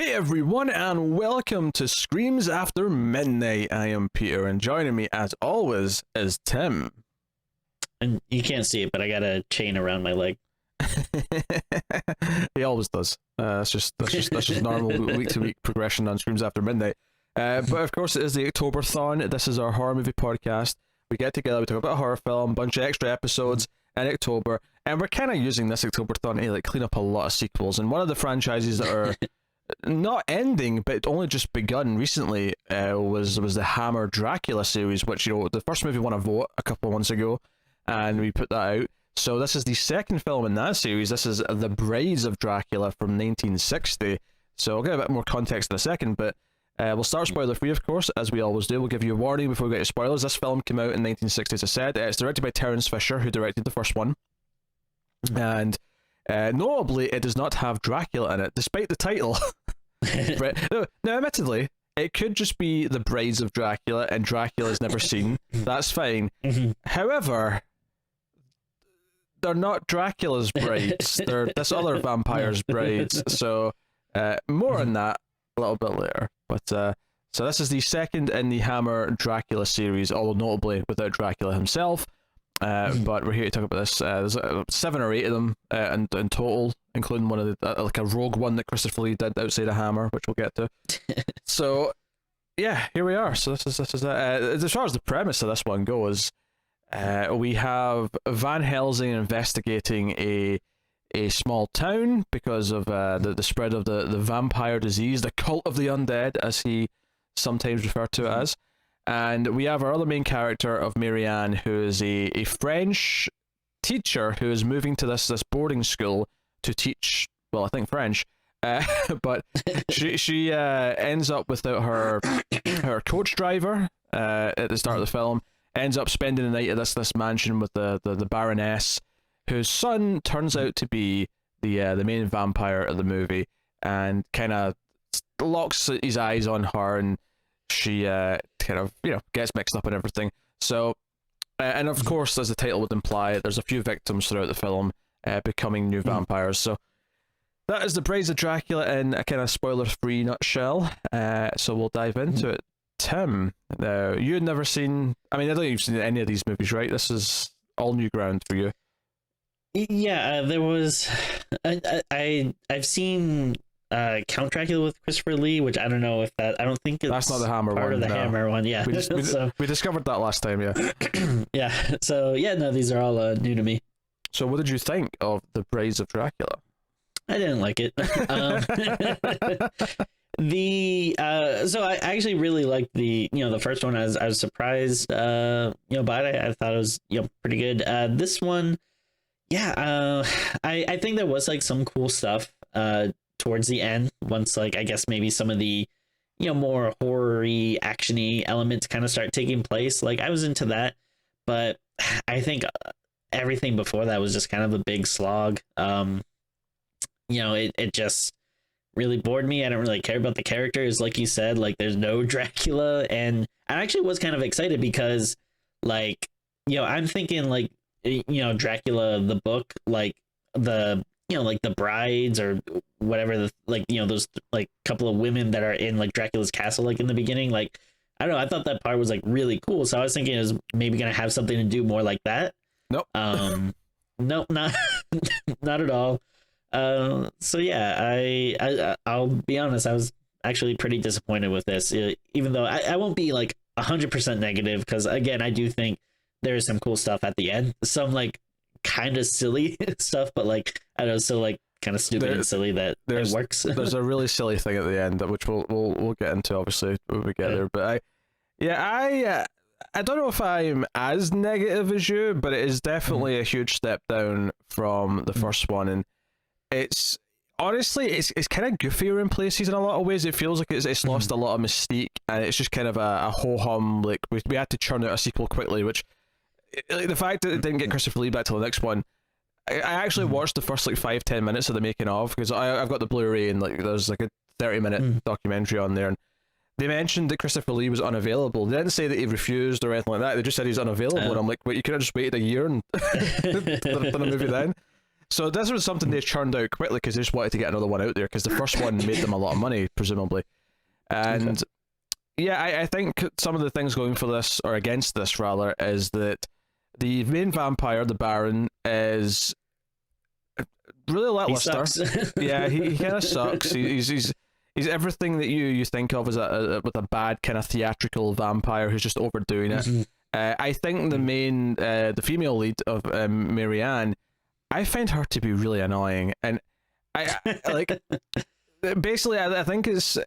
Hey everyone, and welcome to Screams After Midnight. I am Peter, and joining me, as always, is Tim. And you can't see it, but I got a chain around my leg. He always does. That's just normal week-to-week progression on Screams After Midnight. But of course, it is the October-thon. This is our horror movie podcast. We get together, we talk about a horror film, a bunch of extra episodes in October, and we're kind of using this October-thon to clean up a lot of sequels. And one of the franchises that are not ending, but only just begun recently, was the Hammer Dracula series, which, the first movie won a vote a couple of months ago, and we put that out. So this is the second film in that series. This is The Brides of Dracula from 1960. So I'll get a bit more context in a second, but we'll start spoiler-free, of course, as we always do. We'll give you a warning before we get to spoilers. This film came out in 1960, as I said. It's directed by Terence Fisher, who directed the first one. And notably, it does not have Dracula in it, despite the title. Now, admittedly, it could just be The Brides of Dracula, and Dracula's never seen. That's fine. However, they're not Dracula's brides. They're this other vampire's brides. So, more on that a little bit later. But so this is the second in the Hammer Dracula series, although notably without Dracula himself. But we're here to talk about this. There's 7 or 8 of them in total, including one of the like a rogue one that Christopher Lee did outside of Hammer, which we'll get to. So, yeah, here we are. So this is as far as the premise of this one goes. We have Van Helsing investigating a small town because of the spread of the vampire disease, the cult of the undead, as he sometimes referred to it as. And we have our other main character of Marianne, who is a French teacher who is moving to this boarding school to teach, well, I think French. But she ends up without her coach driver at the start of the film. Ends up spending the night at this mansion with the Baroness, whose son turns out to be the main vampire of the movie, and kind of locks his eyes on her, and she kind of gets mixed up in everything. So, and of course, as the title would imply, there's a few victims throughout the film becoming new vampires. So that is The Brides of Dracula in a kind of spoiler-free nutshell. So we'll dive into it. Tim, you had never seen... I mean, I don't think you've seen any of these movies, right? This is all new ground for you. Yeah, there was... I've seen Count Dracula with Christopher Lee, which I don't know if that... I don't think it's... That's not the Hammer part one. Of the no. Hammer one, yeah. We discovered that last time, yeah. Yeah, so yeah, no, these are all new to me. So what did you think of The Brides of Dracula? I didn't like it. So I actually really liked the first one. I was surprised by it. I thought it was pretty good. This one, I think there was like some cool stuff towards the end, once like I guess maybe some of the more horror-y, action-y elements kind of start taking place. Like I was into that, but I think everything before that was just kind of a big slog. It just really bored me. I don't really care about the characters, like you said. Like there's no Dracula, and I actually was kind of excited because like I'm thinking like Dracula the book, like the like the brides or whatever, those like couple of women that are in like Dracula's castle, like in the beginning. Like I don't know, I thought that part was like really cool, so I was thinking it was maybe gonna have something to do more like that. Nope. Nope, not not at all. So yeah, I'll be honest, I was actually pretty disappointed with this, even though I won't be like 100% negative, because again, I do think there is some cool stuff at the end, some like kind of silly stuff, but like I don't know, so like kind of stupid and silly that it works. There's a really silly thing at the end, which we'll get into obviously when we get there. But I don't know if I'm as negative as you, but it is definitely a huge step down from the first one, and it's honestly it's kind of goofier in places in a lot of ways. It feels like it's lost a lot of mystique, and it's just kind of a ho-hum, like we had to churn out a sequel quickly, which like, the fact that it didn't get Christopher Lee back till the next one, I actually watched the first like 5-10 minutes of the making of, because I've got the Blu-ray, and like there's like a 30-minute documentary on there, and they mentioned that Christopher Lee was unavailable. They didn't say that he refused or anything like that. They just said he was unavailable, and I'm like, wait, you could have just waited a year and done a movie then. So this was something they churned out quickly because they just wanted to get another one out there because the first one made them a lot of money, presumably. And yeah, I think some of the things going for this, or against this rather, is that the main vampire, the Baron, is really lackluster. Yeah, he kind of sucks. He's everything that you think of as with a bad kind of theatrical vampire who's just overdoing it. I think the female lead of Marianne, I find her to be really annoying, and I like basically I think it's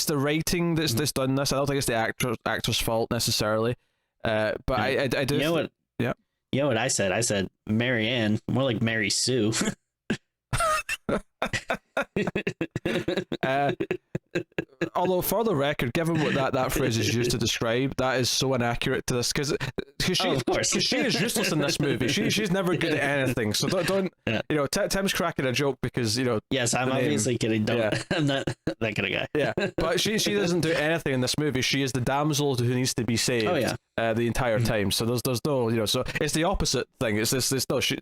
the writing that's done this. I don't think it's the actor's fault necessarily, but I do. You know what? Yeah. You know what I said? I said Marianne, more like Mary Sue. Although for the record, given what that phrase is used to describe, that is so inaccurate to this because she is useless in this movie. She's never good at anything. So don't Tim's cracking a joke because Yes, I'm obviously kidding. I'm not that kind of guy. Yeah, but she doesn't do anything in this movie. She is the damsel who needs to be saved. Oh yeah. The entire time. So there's no so it's the opposite thing. It's this no she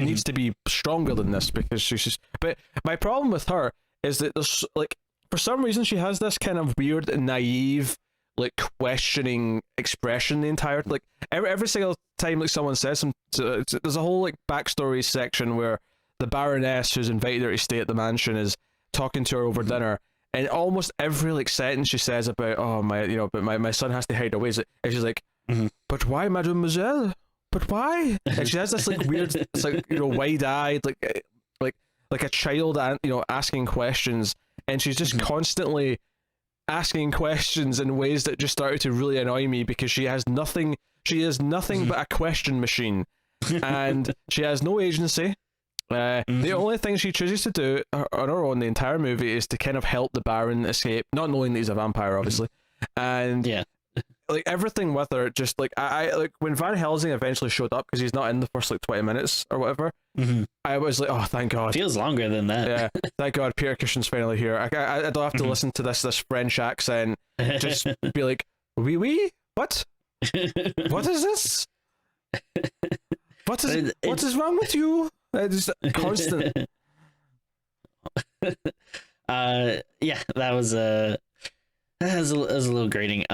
needs to be stronger than this because she's. But my problem with her is that there's like. For some reason, she has this kind of weird, naive, like questioning expression the entire like every single time like someone says something. There's a whole like backstory section where the Baroness who's invited her to stay at the mansion is talking to her over dinner, and almost every like sentence she says about but my son has to hide away, and she's like, but why, mademoiselle? But why? And she has this like weird, it's like wide-eyed like a child, asking questions. And she's just constantly asking questions in ways that just started to really annoy me because she is nothing but a question machine. And she has no agency. The only thing she chooses to do on her own the entire movie is to kind of help the Baron escape, not knowing that he's a vampire, obviously. And like everything with her, just like I like when Van Helsing eventually showed up because he's not in the first like 20 minutes or whatever. I was like, oh, thank God. Feels longer than that. Yeah, thank God Peter Cushing's finally here. I don't have to listen to this French accent. Just be like, oui, what? What is this? What is wrong with you? Just constant. Yeah, that was a little grating.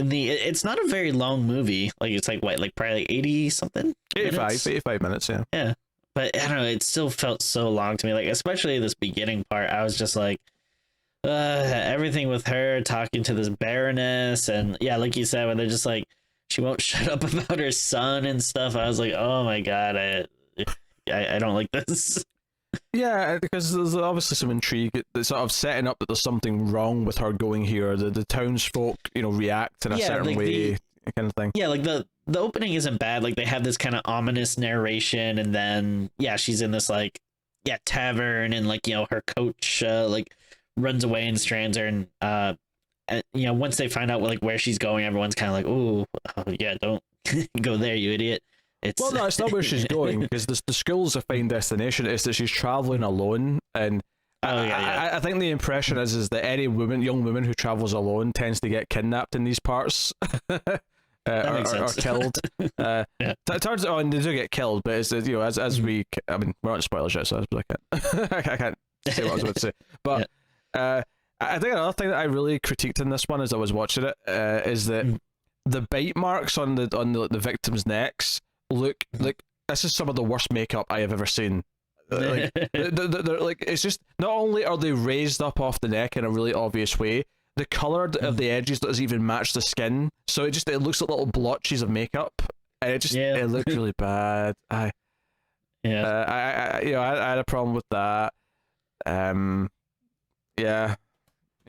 It's not a very long movie. Like it's like what, like probably like 80 something. 85 minutes. Yeah, but I don't know. It still felt so long to me. Like especially this beginning part, I was just like, everything with her talking to this Baroness, and yeah, like you said, when they're just like, she won't shut up about her son and stuff. I was like, oh my God, I don't like this. Yeah, because there's obviously some intrigue that's sort of setting up that there's something wrong with her going here. The townsfolk, react in a certain way, kind of thing. Yeah, like the opening isn't bad. Like they have this kind of ominous narration, and then she's in this like tavern, and like her coach like runs away and strands her, and once they find out like where she's going, everyone's kind of like, oh yeah, don't go there, you idiot. Well, no, it's not where she's going because the school's a fine destination. It's that she's traveling alone, and I think the impression is that any young woman who travels alone tends to get kidnapped in these parts, or killed. Turns out, and they do get killed, but it's we're on spoilers yet, so I can't say what I was about to say. But I think another thing that I really critiqued in this one as I was watching it is that the bite marks on the victims' necks look like this is some of the worst makeup I have ever seen. Like, they're like, it's just not only are they raised up off the neck in a really obvious way, the color of the edges doesn't even match the skin, so it looks like little blotches of makeup, and it looked really bad. I had a problem with that. I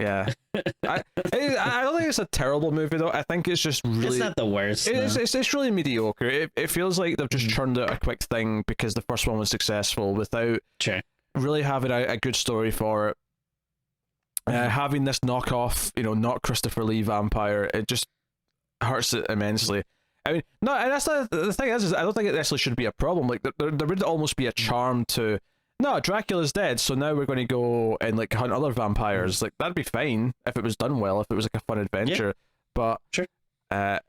don't think it's a terrible movie though. I think it's just really, it's not the worst. It's really mediocre. It feels like they've just churned out a quick thing because the first one was successful without really having a good story for it. Having this knockoff, not Christopher Lee vampire, it just hurts it immensely. I mean, no, and that's the thing is I don't think it necessarily should be a problem. Like there would almost be a charm to. No, Dracula's dead, so now we're going to go and like hunt other vampires. Like that'd be fine if it was done well, if it was like a fun adventure. But I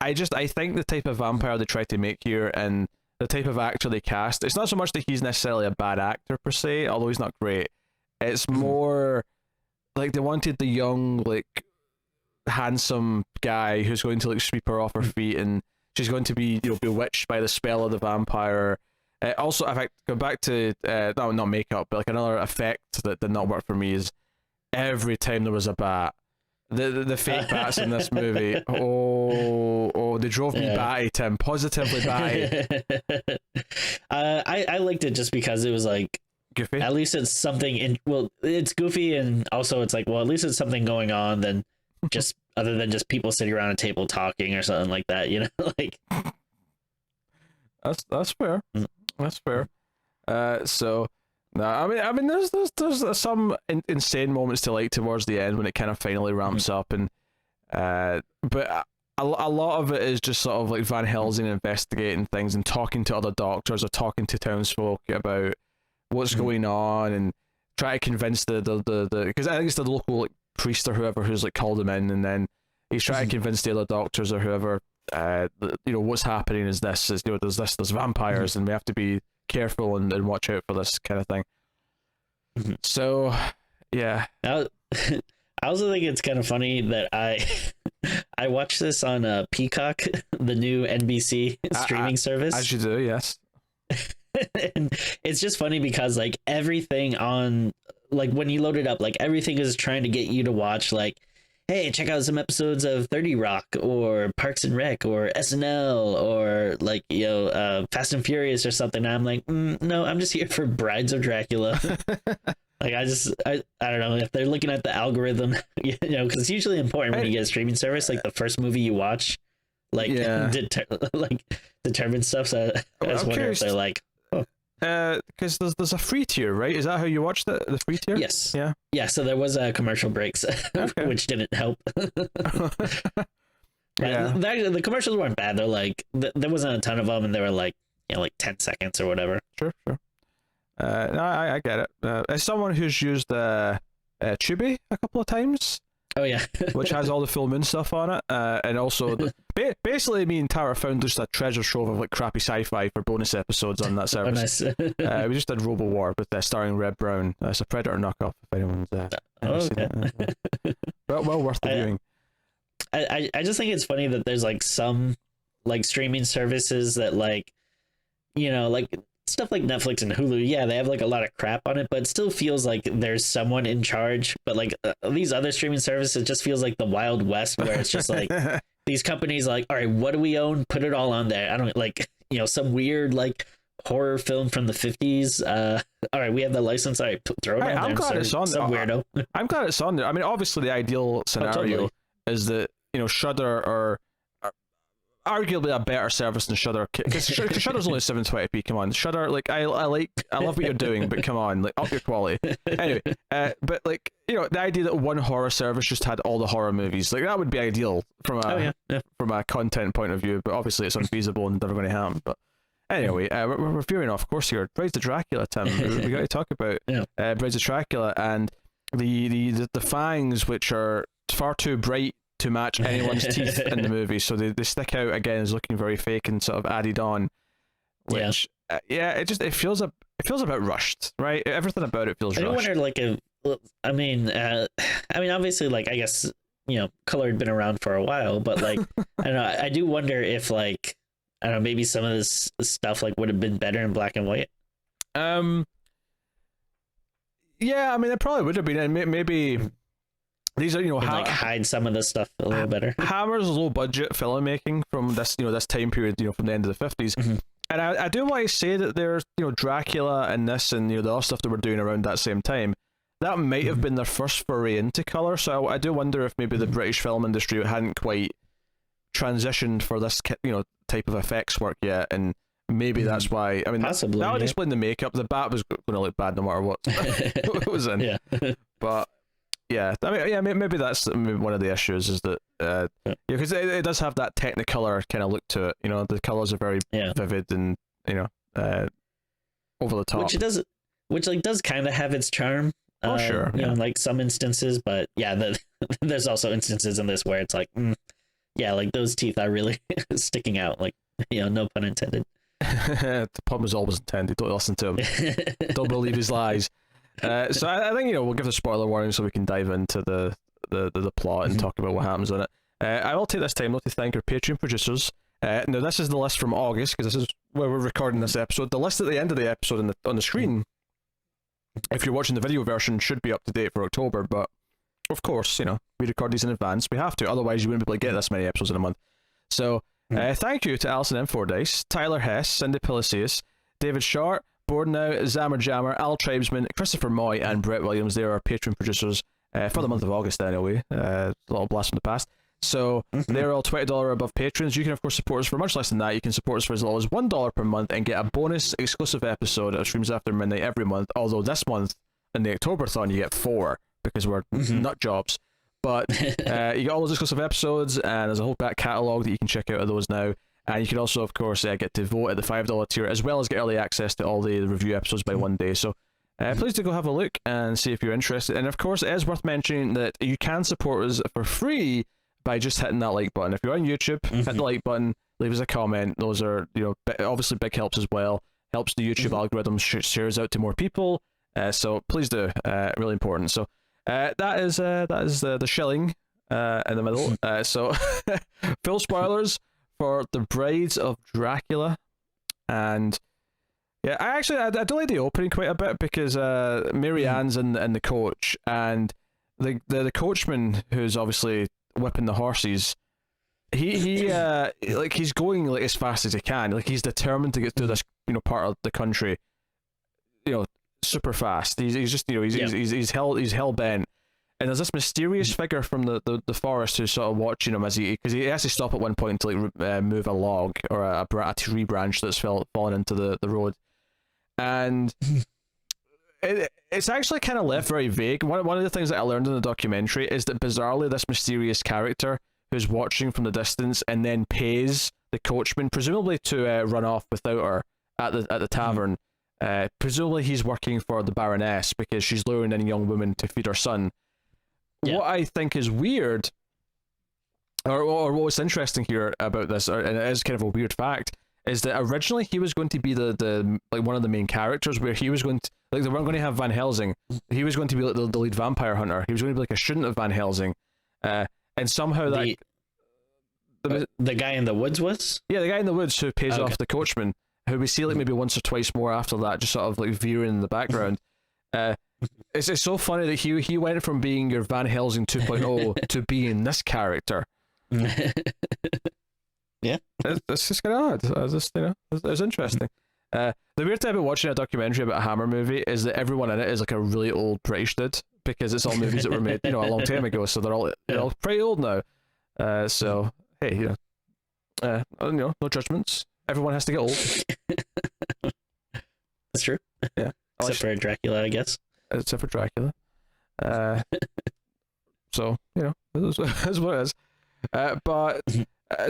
think the type of vampire they try to make here and the type of actor they cast. It's not so much that he's necessarily a bad actor per se, although he's not great. It's more like they wanted the young, like, handsome guy who's going to like sweep her off her feet, and she's going to be, you know, bewitched by the spell of the vampire. Also, in fact, go back to not makeup, but like another effect that did not work for me is every time there was a bat, the fake bats in this movie. They drove me batty, Tim, positively batty. I liked it just because it was like Goofy. At least it's something it's goofy, and also it's like, well, at least it's something going on than just other than just people sitting around a table talking or something like that, you know. Like that's fair. That's fair. So no, I mean, there's some insane moments to like towards the end when it kind of finally ramps up, and but a lot of it is just sort of like Van Helsing investigating things and talking to other doctors or talking to townsfolk about what's going on, and try to convince the because I think it's the local like priest or whoever who's like called him in, and then he's trying to convince the other doctors or whoever, you know, what's happening is this, is, you know, there's vampires and we have to be careful and watch out for this kind of thing. So yeah, I also think it's kind of funny that I watched this on Peacock, the new NBC streaming service. As you do, yes. And it's just funny because like everything on, like when you load it up, like everything is trying to get you to watch, like, hey, check out some episodes of 30 Rock or Parks and Rec or SNL or like, you know, Fast and Furious or something. And I'm like, no, I'm just here for Brides of Dracula. Like I don't know if they're looking at the algorithm, you know, because it's usually important when you get a streaming service, like the first movie you watch, like determines stuff. So I just wonder if they're like, because there's a free tier, right? Is that how you watched it? The free tier? Yes. Yeah. So there was commercial breaks, which didn't help. Yeah. The commercials weren't bad. They're like there wasn't a ton of them, and they were like, you know, like 10 seconds or whatever. Sure. No, I get it. As someone who's used Tubi a couple of times. Oh yeah. Which has all the full moon stuff on it, and also basically me and Tara found just a treasure trove of like crappy sci-fi for bonus episodes on that service. Oh, nice. We just did Robo War with starring Red Brown. It's a Predator knockoff if anyone's okay. seen it. well worth the viewing. I just think it's funny that there's like some like streaming services that, like, you know, like stuff like Netflix and Hulu, yeah, they have like a lot of crap on it, but it still feels like there's someone in charge. But like these other streaming services, it just feels like the Wild West, where it's just like these companies like, all right, what do we own? Put it all on there. I don't like, you know, some weird like horror film from the 50s. All right, we have the license. All right, throw it on there. I'm glad it's on there. Some weirdo. I'm glad it's on there. I mean, obviously the ideal scenario is that, you know, Shudder are arguably a better service than Shudder, because Shudder's only 720p. Come on, Shudder, like I love what you're doing, but come on, like up your quality. Anyway, but like, you know, the idea that one horror service just had all the horror movies, like that would be ideal from a content point of view. But obviously it's unfeasible and never going to happen. But anyway, we're veering off course here. Brides of Dracula, Tim. We got to talk about Brides of Dracula and the fangs, which are far too bright to match anyone's teeth in the movie, so they stick out again as looking very fake and sort of added on, which it feels a bit rushed, right? Everything about it feels rushed. I wonder, like, I mean obviously, like, I guess, you know, color had been around for a while, but like I don't know, I do wonder if, like, I don't know, maybe some of this stuff like would have been better in black and white. Yeah, I mean, it probably would have been, and maybe these are, you know, like hide some of this stuff a little better. Hammer's low budget filmmaking from this, you know, this time period, you know, from the end of the 50s. And I do want to say that there's, you know, Dracula and this and, you know, the other stuff that we're doing around that same time, that might have been their first foray into color. So I do wonder if maybe the British film industry hadn't quite transitioned for this, you know, type of effects work yet, and maybe that's why. I mean, possibly, that would explain the makeup. The bat was going to look bad no matter what it was in. Yeah. But yeah, I mean, yeah, maybe that's one of the issues, is that because it does have that Technicolor kind of look to it. You know, the colors are very vivid and, you know, over the top. Which does kind of have its charm. Oh sure, you know, like some instances, but yeah, there's also instances in this where it's like, yeah, like those teeth are really sticking out. Like, you know, no pun intended. The pun was always intended. Don't listen to him. Don't believe his lies. So I think we'll give the spoiler warning so we can dive into the plot and talk about what happens in it. I will take this time to thank our Patreon producers. Now this is the list from August because this is where we're recording this episode. The list at the end of the episode on the screen, if you're watching the video version, should be up to date for October. But of course, we record these in advance. We have to, otherwise you wouldn't be able to get this many episodes in a month. So thank you to Alison M. Fordyce, Tyler Hess, Cindy Palacios, David Sharp, Bordenau, Zammer Jammer, Al Tribesman, Christopher Moy, and Brett Williams. They are our Patreon producers for the month of August anyway. A little blast from the past. So they're all $20 above patrons. You can of course support us for much less than that. You can support us for as little as $1 per month and get a bonus exclusive episode of Streams After Midnight every month. Although this month in the October-thon you get 4 because we're nut jobs. But you get all those exclusive episodes, and there's a whole back catalogue that you can check out of those now. And you can also, of course, get to vote at the $5 tier, as well as get early access to all the review episodes by one day. So please do go have a look and see if you're interested. And of course, it is worth mentioning that you can support us for free by just hitting that like button. If you're on YouTube, hit the like button, leave us a comment. Those are, obviously big helps as well. Helps the YouTube algorithm, shares out to more people. So please do. Really important. So that is the shilling in the middle. So full spoilers for The Brides of Dracula. And yeah, I do like the opening quite a bit because Mary Ann's in the coach, and the coachman who's obviously whipping the horses, he like he's going like as fast as he can. Like he's determined to get through this part of the country super fast. He's just he's hell bent. And there's this mysterious figure from the forest who's sort of watching him because he has to stop at one point to like move a log or a tree branch that's fallen into the road. And it's actually kind of left very vague. One of the things that I learned in the documentary is that bizarrely this mysterious character who's watching from the distance and then pays the coachman, presumably to run off without her at the tavern. Presumably he's working for the Baroness because she's luring in a young woman to feed her son. Yeah. What I think is weird, or what's interesting here about this, and it is kind of a weird fact, is that originally he was going to be the like one of the main characters, where he was going to, like, they weren't going to have Van Helsing. He was going to be like the lead vampire hunter. He was going to be like a student of Van Helsing, and somehow the guy in the woods was the guy in the woods who pays off the coachman, who we see like maybe once or twice more after that, just sort of like veering in the background. It's so funny that he went from being your Van Helsing 2.0 to being this character. Yeah, it's just kind of odd. It's interesting. The weird thing about watching a documentary about a Hammer movie is that everyone in it is like a really old British dude, because it's all movies that were made a long time ago, so they're all pretty old now. So hey, no judgments. Everyone has to get old. That's true. Yeah, except for Dracula, I guess. Except for Dracula. So that's what it is. But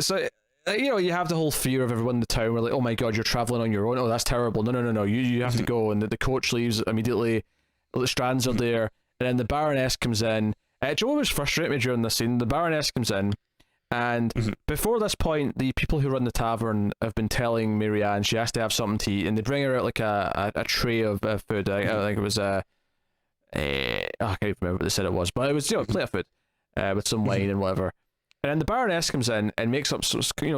so you have the whole fear of everyone in the town. We're like, oh my god, you're traveling on your own. Oh, that's terrible. No. You have to go. And the coach leaves immediately. The Strands are there, and then the Baroness comes in. Do you know what was frustrating me during this scene? The Baroness comes in, and before this point, the people who run the tavern have been telling Mary Ann she has to have something to eat, and they bring her out like a tray of food. I think it was I can't even remember what they said it was, but it was a plate of food with some wine and whatever. And then the Baroness comes in and makes up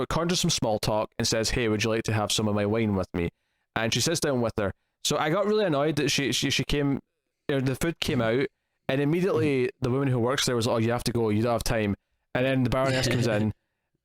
conjures some small talk and says, "Hey, would you like to have some of my wine with me?" And she sits down with her. So I got really annoyed that she came, the food came out, and immediately the woman who works there was, "Oh, you have to go, you don't have time." And then the Baroness comes in,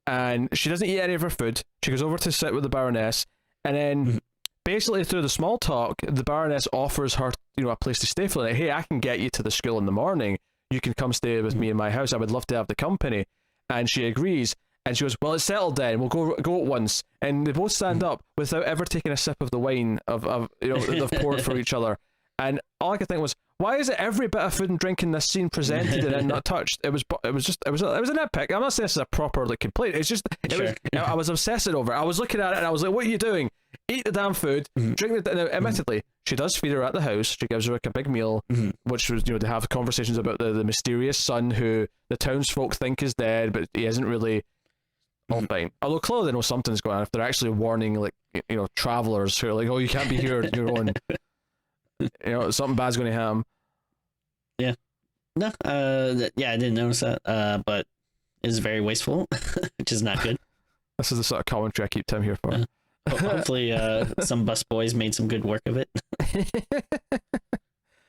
and she doesn't eat any of her food. She goes over to sit with the Baroness, and then basically through the small talk, the Baroness offers her, a place to stay for the night. Hey, I can get you to the school in the morning. You can come stay with me in my house. I would love to have the company. And she agrees, and she goes, "Well, it's settled then. We'll go at once." And they both stand up without ever taking a sip of the wine that they've poured for each other. And all I could think was, why is it every bit of food and drink in this scene presented and then not touched? It was a nitpick. I'm not saying this is a proper complaint. It's just I was obsessing over it. I was looking at it and I was like, "What are you doing? Eat the damn food, drink the." Now, admittedly, she does feed her at the house. She gives her like a big meal, which was to have conversations about the mysterious son who the townsfolk think is dead, but he isn't really all fine. Although clearly they know something's going on if they're actually warning, like, travelers who are like, oh, you can't be here on your own. Something bad's going to happen. Yeah. No, yeah, I didn't notice that, but it's very wasteful, which is not good. This is the sort of commentary I keep Tim here for. Hopefully, some bus boys made some good work of it.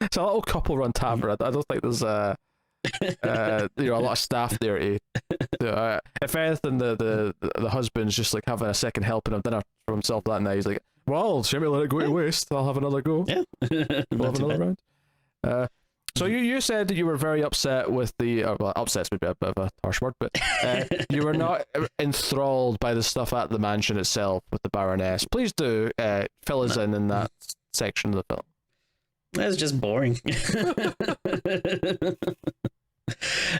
It's a little couple-run tavern. I don't think there's a lot of staff there. If anything, the husband's just like having a second helping of dinner for himself that night. He's like, well, shall we let it go to waste? I'll have another go. Yeah. We'll have another round. So you said that you were very upset with upset's maybe a bit of a harsh word, but you were not enthralled by the stuff at the mansion itself with the Baroness. Please do fill us in that section of the film. That's just boring.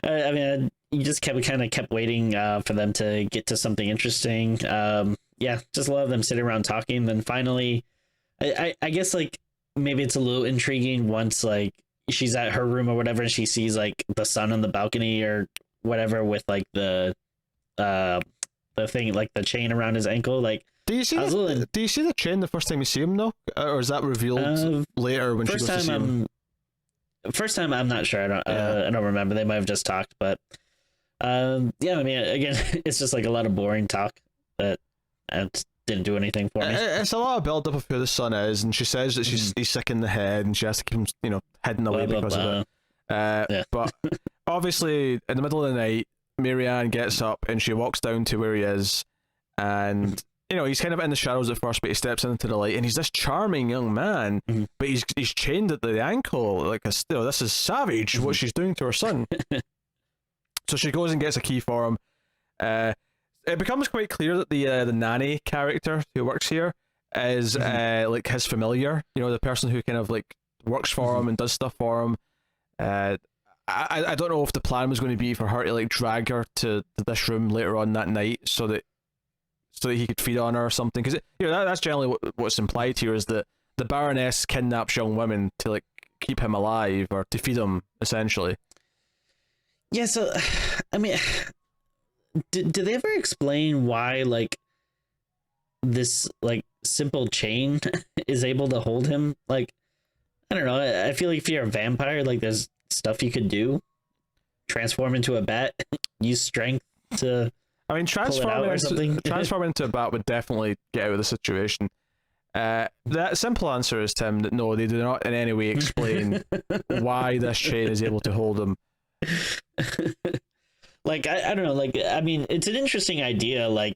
I mean, you just kept waiting for them to get to something interesting. Yeah, just a lot of them sitting around talking. Then finally, I guess like maybe it's a little intriguing once like she's at her room or whatever, and she sees like the sun on the balcony or whatever with like the thing, like the chain around his ankle. Like, do you see the chain the first time you see him though, or is that revealed later when she goes to see him? First time, I'm not sure. I don't remember. They might have just talked, but yeah. I mean, again, it's just like a lot of boring talk that didn't do anything for me. It's a lot of build up of who the son is, and she says that he's sick in the head, and she has to keep him, hidden away because of it. But obviously, in the middle of the night, Marianne gets up and she walks down to where he is, and he's kind of in the shadows at first, but he steps into the light, and he's this charming young man, but he's chained at the ankle like this is savage what she's doing to her son. So she goes and gets a key for him. It becomes quite clear that the nanny character who works here is like his familiar, the person who kind of like works for him and does stuff for him. I don't know if the plan was going to be for her to like drag her to this room later on that night so that he could feed on her or something, because that's generally what's implied here, is that the Baroness kidnaps young women to like keep him alive or to feed him, essentially. Yeah, so I mean, did they ever explain why like this like simple chain is able to hold him? Like, I don't know. I feel like if you're a vampire, like there's stuff you could do. Transform into a bat, use strength to. I mean, transforming into a bat would definitely get out of the situation. The simple answer is, Tim, that no, they do not in any way explain why this chain is able to hold him. Like, I don't know, like, I mean, it's an interesting idea. Like,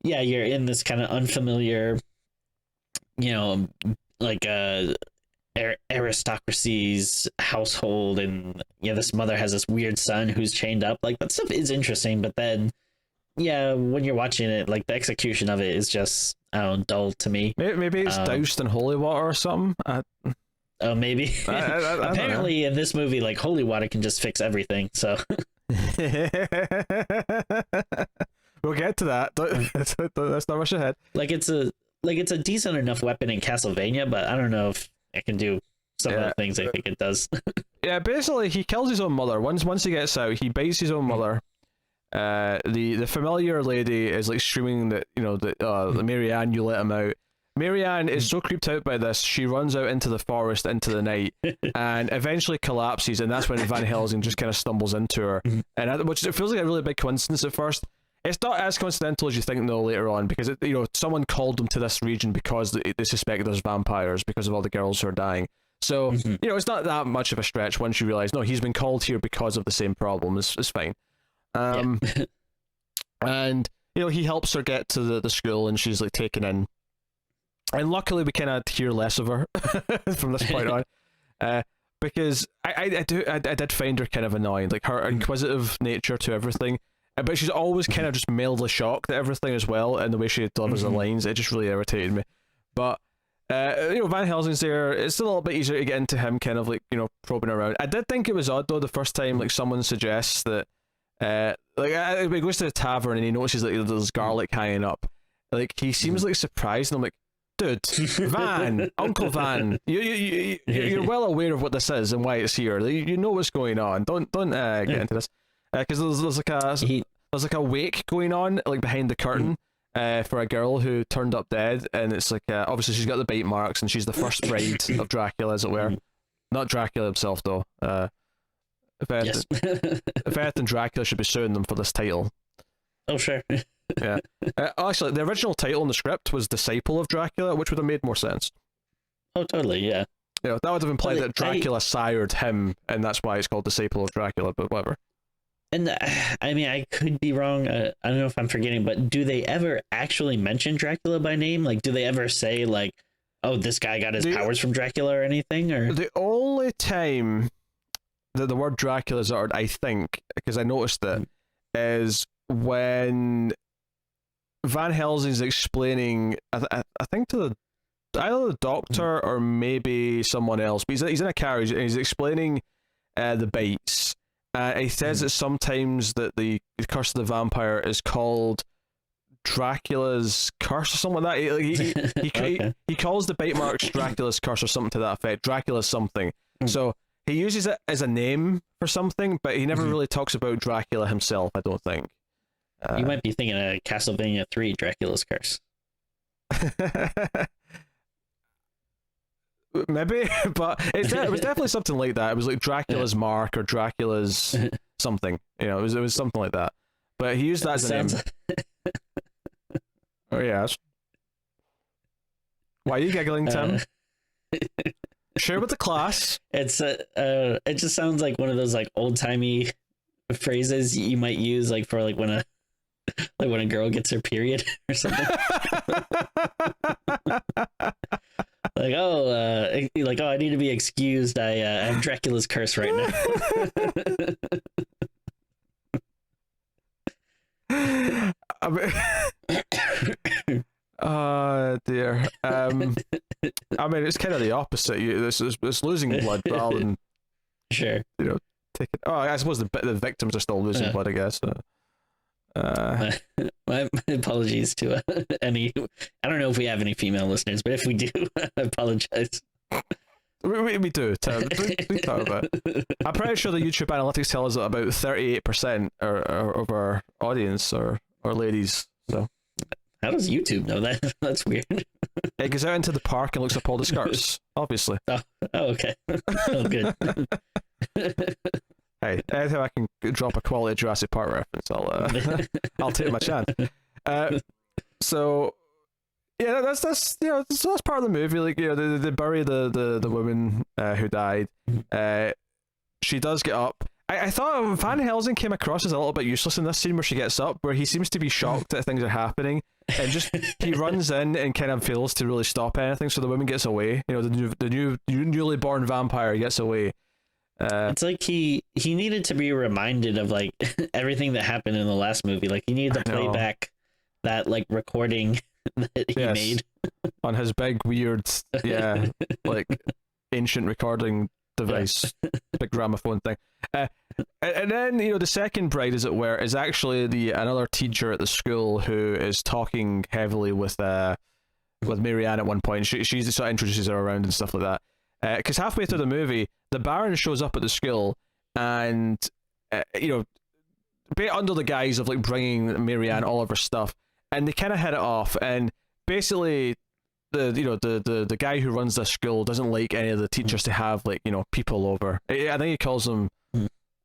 yeah, you're in this kind of unfamiliar, like aristocracy's household, and this mother has this weird son who's chained up. Like, that stuff is interesting, but then when you're watching it, like the execution of it is just, I don't know, dull to me. Maybe it's doused in holy water or something. Oh, maybe. Apparently in this movie, like, holy water can just fix everything, so. We'll get to that. Let's not rush ahead. Like, it's a decent enough weapon in Castlevania, but I don't know if it can do some of the things I think it does. Yeah, basically he kills his own mother. Once he gets out, he bites his own mother. The familiar lady is like screaming that Marianne, you let him out. Marianne is so creeped out by this, she runs out into the forest into the night and eventually collapses, and that's when Van Helsing just kind of stumbles into her, and which it feels like a really big coincidence at first. It's not as coincidental as you think though later on, because someone called them to this region because they suspect there's vampires because of all the girls who are dying. So it's not that much of a stretch once you realize no, he's been called here because of the same problem. It's fine. And he helps her get to the school, and she's like taken in. And luckily, we kind of hear less of her from this point on, because I did find her kind of annoying, like her inquisitive nature to everything. But she's always kind of just mildly shocked at everything as well, and the way she delivers the lines, it just really irritated me. But Van Helsing's there. It's a little bit easier to get into him, kind of like probing around. I did think it was odd though the first time like someone suggests that he goes to the tavern and he notices that there's garlic hanging up. Like he seems like surprised, and I'm like, dude, Van, Uncle Van, you're well aware of what this is and why it's here. You know what's going on. Don't get into this, because there's like there's like a wake going on like behind the curtain for a girl who turned up dead, and it's like obviously she's got the bite marks, and she's the first bride of Dracula, as it were. Not Dracula himself, though. If anything, Dracula should be suing them for this title. Oh, sure. Yeah. Actually, the original title in the script was Disciple of Dracula, which would have made more sense. Oh, totally, yeah. You know, that would have implied that Dracula sired him, and that's why it's called Disciple of Dracula, but whatever. And I mean, I could be wrong. I don't know if I'm forgetting, but do they ever actually mention Dracula by name? Like, do they ever say, like, oh, this guy got his powers from Dracula or anything? Or the only time that the word Dracula is uttered, I think, because I noticed it, is when Van Helsing's explaining, I think to either the doctor or maybe someone else, but he's in a carriage and he's explaining the bites. He says that sometimes that the curse of the vampire is called Dracula's curse or something like that. He calls the bite marks Dracula's curse or something to that effect. Dracula's something. So he uses it as a name for something, but he never really talks about Dracula himself, I don't think. You might be thinking of Castlevania 3, Dracula's Curse. Maybe, but it was definitely something like that. It was like Dracula's mark or Dracula's something. You know, it was something like that. But he used that as a name. Oh yes. Why are you giggling, Tim? Share with the class. It's it just sounds like one of those like old timey phrases you might use like for like when a girl gets her period or something. Like, oh, I need to be excused. I have Dracula's curse right now. Oh dear. I mean, it's kind of the opposite. It's losing blood rather than sure. You know, taking. Oh, I suppose the victims are still losing blood. I guess. My apologies to any. I don't know if we have any female listeners, but if we do, I apologize. We do, Tim. We talk about it. I'm pretty sure the YouTube analytics tell us that about 38% of our audience are ladies. So how does YouTube know that? That's weird. It goes out into the park and looks up all the skirts, obviously. Oh okay. Oh, good. Hey, anytime I can drop a quality Jurassic Park reference, I'll take my chance. So yeah, that's so that's part of the movie. Like, you know, they bury the woman who died. She does get up. I thought Van Helsing came across as a little bit useless in this scene where she gets up, where he seems to be shocked that things are happening, and just he runs in and kind of fails to really stop anything. So the woman gets away. You know, the newly born vampire gets away. It's like he needed to be reminded of like everything that happened in the last movie. Like he needed to play back that like recording that he made on his big weird like ancient recording device, big gramophone thing. And then, you know, the second bride, as it were, is actually another teacher at the school who is talking heavily with Marianne at one point. She sort of introduces her around and stuff like that. Because halfway through the movie, the Baron shows up at the school, and you know, under the guise of like bringing Marianne all of her stuff, and they kind of hit it off. And basically, the guy who runs the school doesn't like any of the teachers to have like, you know, people over. I think he calls them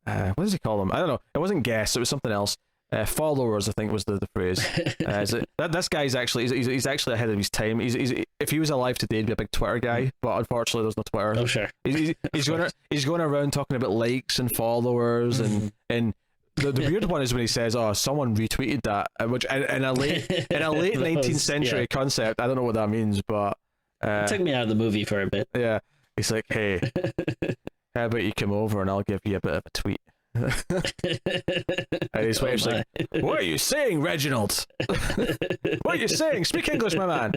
what does he call them? I don't know. It wasn't guests. It was something else. Followers, I think, was the phrase. This guy's actually he's actually ahead of his time. He's if he was alive today, he'd be a big Twitter guy. But unfortunately, there's no Twitter. Oh sure. He's going around talking about likes and followers and the weird one is when he says, "Oh, someone retweeted that," which in a late 19th century concept. I don't know what that means, but it took me out of the movie for a bit. Yeah, he's like, "Hey, how about you come over and I'll give you a bit of a tweet." And his wife's like, "What are you saying, Reginald? What are you saying? Speak English, my man."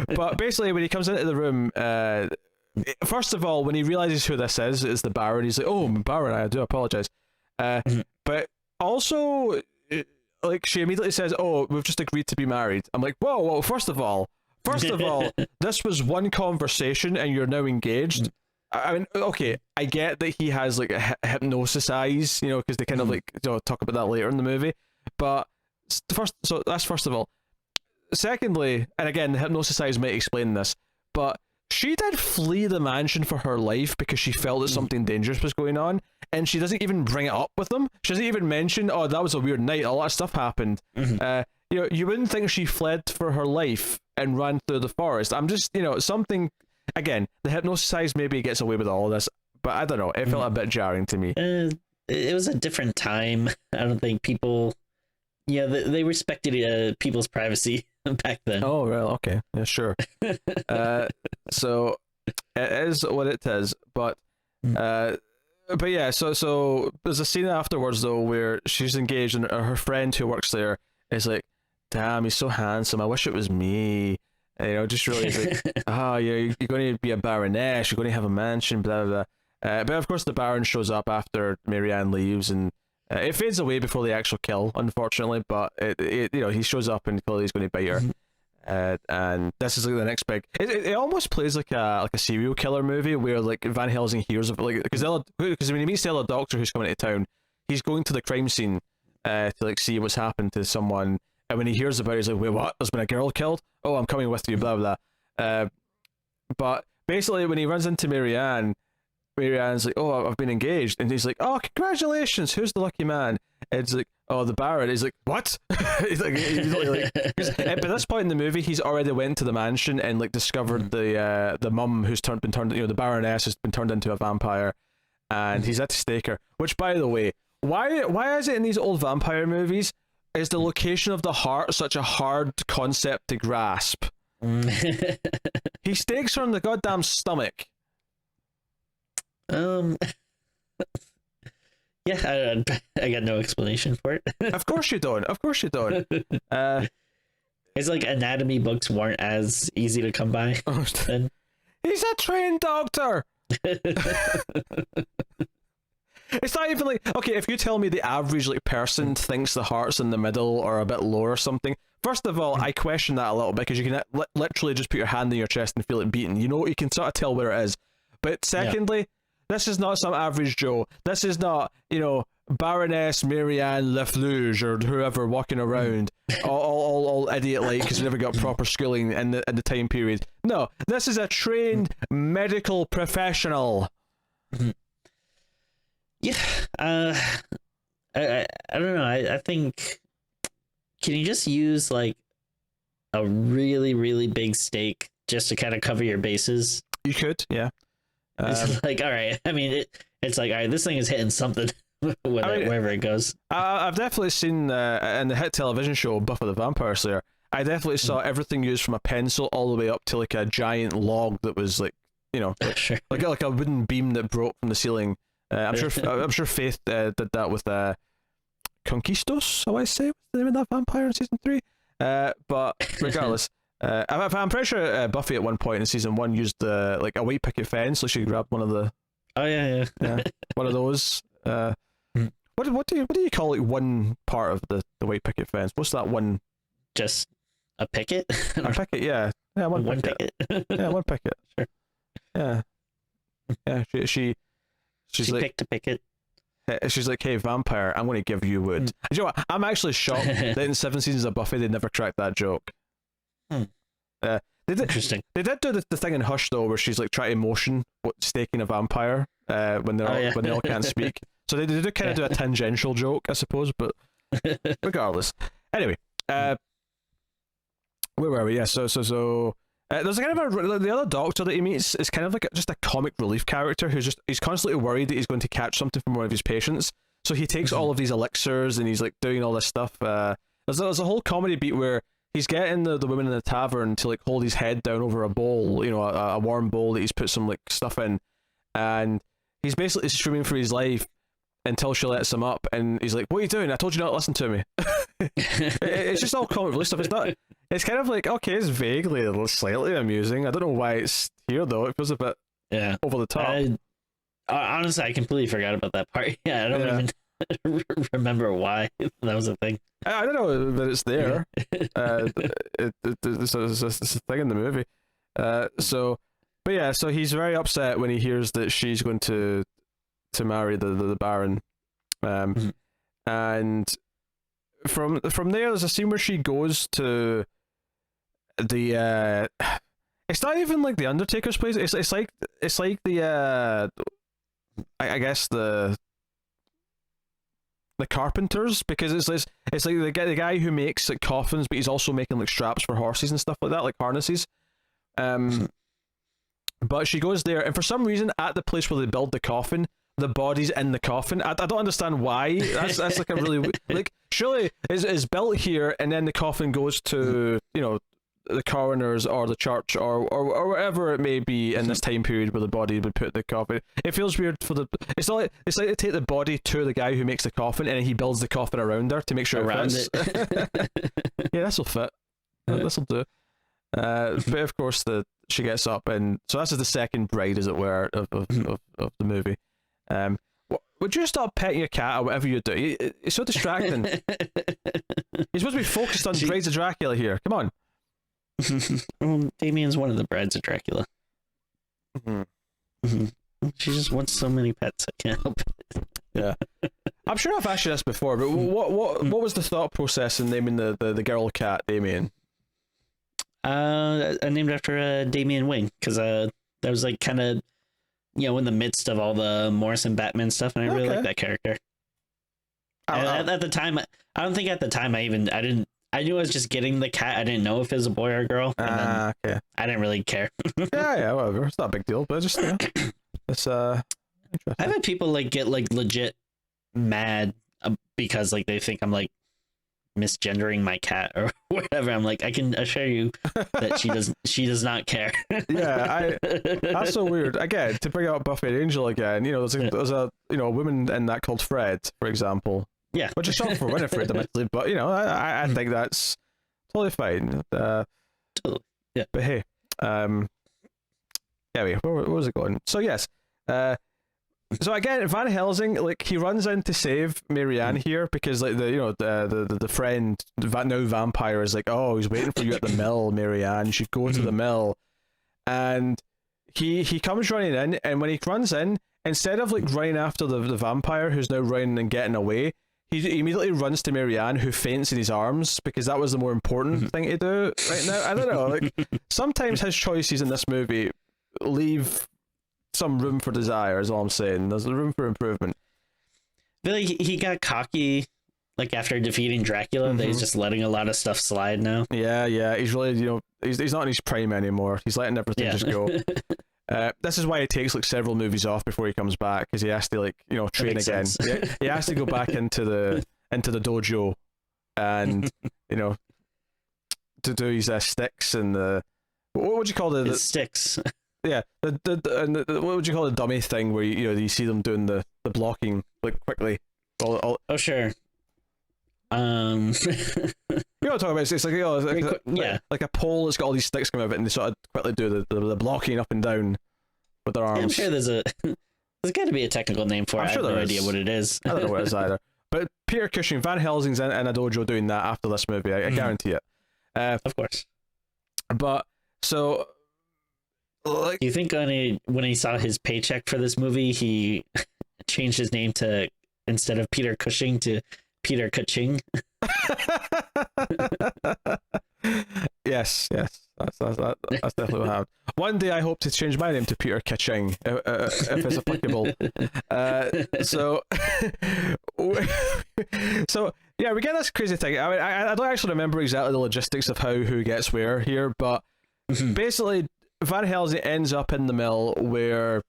But basically, when he comes into the room, first of all, when he realizes who this is the Baron, he's like, "Oh, Baron, I do apologize." But also, like, she immediately says, "Oh, we've just agreed to be married." I'm like, whoa, first of all, this was one conversation and you're now engaged. I mean, okay, I get that he has like a hypnosis eyes, you know, because they kind of like talk about that later in the movie. But first, so that's first of all. Secondly, and again, the hypnosis eyes might explain this, but she did flee the mansion for her life because she felt that something dangerous was going on, and she doesn't even bring it up with them. She doesn't even mention, "Oh, that was a weird night. A lot of stuff happened." You know, you wouldn't think she fled for her life and ran through the forest. I'm just, you know, something. Again, the hypnosis eyes maybe gets away with all of this, but I don't know. It felt a bit jarring to me. It was a different time. I don't think people, they respected people's privacy back then. Oh, well, okay, yeah, sure. So it is what it is, but yeah. So there's a scene afterwards though where she's engaged, and her friend who works there is like, "Damn, he's so handsome. I wish it was me." And, you know, just really like, you're going to be a baroness, you're going to have a mansion, blah, blah, blah. But of course the Baron shows up after Marianne leaves, and it fades away before the actual kill, unfortunately, but it you know, he shows up and clearly he's going to bite her. And this is like the next big... It almost plays like a serial killer movie where like Van Helsing hears of, like, because when he meets the other doctor who's coming to town, he's going to the crime scene to like see what's happened to someone. And when he hears about it, he's like, "Wait, what? There's been a girl killed? Oh, I'm coming with you, blah, blah." But basically, when he runs into Marianne's like, "Oh, I've been engaged." And he's like, "Oh, congratulations. Who's the lucky man?" And it's like, "Oh, the Baron." He's like, "What?" He's like, by this point in the movie, he's already went to the mansion and like discovered the mum who's been turned, you know, the Baroness has been turned into a vampire. And he's at to stake her. Which, by the way, why is it in these old vampire movies, is the location of the heart such a hard concept to grasp? He stakes her in the goddamn stomach. Yeah, I got no explanation for it. Of course you don't. It's like anatomy books weren't as easy to come by then. He's a trained doctor. It's not even like, okay, if you tell me the average like person thinks the heart's in the middle or a bit low or something, first of all, I question that a little bit, because you can literally just put your hand in your chest and feel it beating. You know, you can sort of tell where it is. But secondly, this is not some average Joe. This is not, you know, Baroness Marianne Lafluge or whoever walking around all idiot-like because they never got proper schooling in the time period. No, this is a trained medical professional. Yeah, I don't know. I think, can you just use like a really, really big stake just to kind of cover your bases? You could, yeah. It's like, all right. I mean, it's like, all right, this thing is hitting something wherever it goes. I've definitely seen in the hit television show Buffy the Vampire Slayer, I definitely saw everything used from a pencil all the way up to like a giant log that was like, you know, like a wooden beam that broke from the ceiling. I'm sure Faith did that with Conquistos, I want to say, was the name of that vampire in season 3. But regardless, I'm pretty sure Buffy at one point in season 1 used like a white picket fence, so she grabbed one of the. Oh yeah, one of those. What do you call like one part of the white picket fence? What's that one? Just a picket. A picket, yeah, one picket. Yeah, one picket. Sure. Yeah. She's like, picked a picket. She's like, "Hey, vampire, I'm going to give you wood." You know what? I'm actually shocked that in 7 seasons of Buffy they never cracked that joke. They did, Interesting. They did do the thing in Hush though, where she's like trying to motion staking a vampire when they all can't speak. So they do kind of do a tangential joke, I suppose, but regardless. Anyway, where were we? Yeah, so there's a kind of the other doctor that he meets is kind of like just a comic relief character he's constantly worried that he's going to catch something from one of his patients. So he takes all of these elixirs and he's like doing all this stuff. There's a whole comedy beat where he's getting the woman in the tavern to like hold his head down over a bowl, you know, a warm bowl that he's put some like stuff in, and he's basically screaming for his life until she lets him up, and he's like, "What are you doing? I told you not to listen to me." It's just all comic relief stuff. It's not. It's kind of like, okay, it's vaguely, slightly amusing. I don't know why it's here though. It feels a bit over the top. Honestly, I completely forgot about that part. Yeah, I don't even remember why that was a thing. I don't know that it's there. It's a thing in the movie. But But yeah, so he's very upset when he hears that she's going to marry the Baron. And from there, there's a scene where she goes to the it's not even like the Undertaker's place. It's like the I guess the carpenters, because it's like the guy who makes like coffins, but he's also making like straps for horses and stuff like that, like harnesses. But she goes there, and for some reason, at the place where they build the coffin, the body's in the coffin. I don't understand why. That's like a really like, surely is built here, and then the coffin goes to, you know, the coroners or the church or wherever it may be in this time period where the body would put the coffin. It feels weird for the. It's like they take the body to the guy who makes the coffin, and then he builds the coffin around her to make sure it fits. Yeah, this'll fit. This'll do. But of course, she gets up, and so this is the second bride, as it were, of the movie. Would you stop petting your cat or whatever you do? It's so distracting. You're supposed to be focused on Brides of Dracula here. Come on. Damien's one of the brides of Dracula. She just wants so many pets. I can't help it. Yeah, I'm sure I've asked you this before, but what was the thought process in naming the girl cat Damien? I named after Damian Wayne, because that was like kind of, you know, in the midst of all the Morrison Batman stuff, and I really like that character. At the time, I don't think at the time I knew I was just getting the cat. I didn't know if it was a boy or a girl. And then I didn't really care. yeah, whatever. It's not a big deal, but just it's interesting. I've had people like get like legit mad because like they think I'm like misgendering my cat or whatever. I'm like, I can assure you that she does not care. Yeah, that's so weird. Again, to bring out Buffy and Angel again, you know, there's a you know, a woman in that called Fred, for example. Yeah, which is short for Winifred, admittedly, but you know, I think that's totally fine. Totally. Yeah. But hey, anyway, where was it going? So yes, so again, Van Helsing, like, he runs in to save Marianne here because like the friend, now vampire, is like, oh, he's waiting for you at the mill, Marianne. You should go to the mill, and he comes running in, and when he runs in, instead of like running after the vampire who's now running and getting away, he immediately runs to Marianne, who faints in his arms, because that was the more important thing to do right now. I don't know, like, sometimes his choices in this movie leave some room for desire, is all I'm saying. There's room for improvement. I feel like he got cocky, like, after defeating Dracula, that he's just letting a lot of stuff slide now. Yeah, he's really, you know, he's not in his prime anymore. He's letting everything just go. This is why it takes like several movies off before he comes back, because he has to, like, you know, train again. He has to go back into the dojo, and you know, to do his sticks and the what would you call the sticks? Yeah, the what would you call the dummy thing where you see them doing the blocking like quickly? Oh sure. You know what I'm talking about? It's like, you know, like a pole that's got all these sticks coming out of it, and they sort of quickly do the blocking up and down with their arms. Yeah, I'm sure there's got to be a technical name for it. I have no idea what it is. I don't know what it is either. But Peter Cushing, Van Helsing's in a dojo doing that after this movie. I guarantee it. Of course. But so, like, do you think when he saw his paycheck for this movie, he changed his name to, instead of Peter Cushing, to Peter Cushing? Yes, that's definitely what happened. One day I hope to change my name to Peter Cushing, if it's applicable. So yeah, we get this crazy thing. I mean, I don't actually remember exactly the logistics of who gets where here, but basically Van Helsing ends up in the mill where